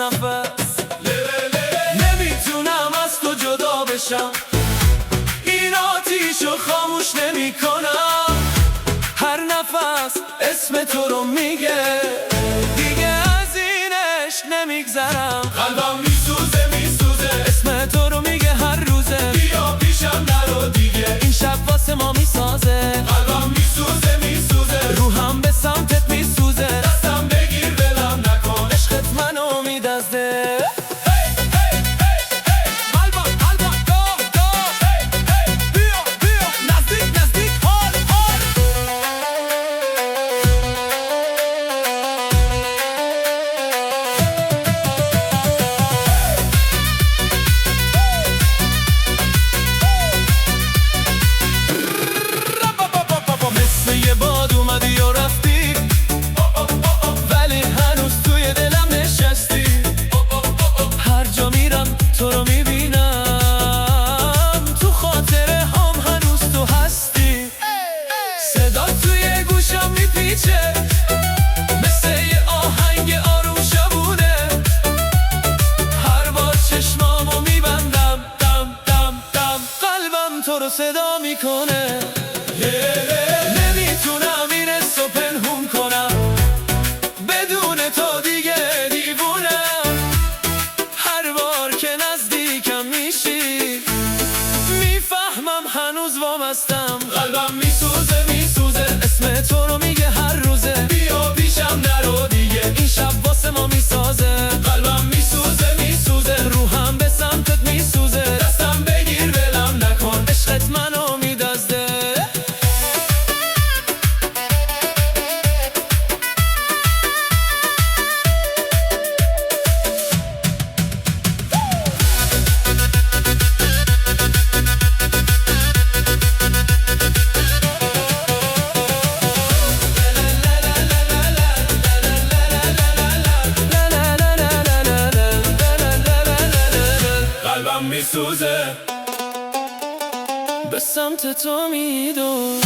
نفس. نمیتونم از تو جدا بشم، این آتیشو خاموش نمی کنم. هر نفس اسم تو رو میگه، دیگه از این عشق نمیگذرم. قلبم میسوزه میسوزه، اسم تو رو میگه هر روزه. بیا پیشم نرو دیگه، این شب واسه ما میسازه. قلبم میسوزه میسوزه، روحم به سمتت میسوزه. دستم بگیر ولم نکن، عشقت منو میدزده. یه باد اومدی و رفتی، ولی هنوز توی دلم نشستی. هر جا میرم تو رو میبینم، تو خاطره هم هنوز تو هستی. صدا توی گوشم میپیچه، مثل یه آهنگ آروم شبونه. هر بار چشمامو میبندم، دم دم دم قلبم تو رو صدا میکنه. نمیتونم این حسو پنهون کنم، بدون تو دیگه دیوونم. هر بار که نزدیکم میشی، میفهمم هنوز وابستم. قلبم میسوزه میسوزه، اسم تو رو میگه هر روزه. بیا پیشم نرو دیگه، این شب واسه ما میسازه. قلبم میسوزه میسوزه، روحم به سمتت میسوزه. دستم بگیر ولم نکن، عشقت منو میدزده. قلبم میسوزه، به سمت تو میدون.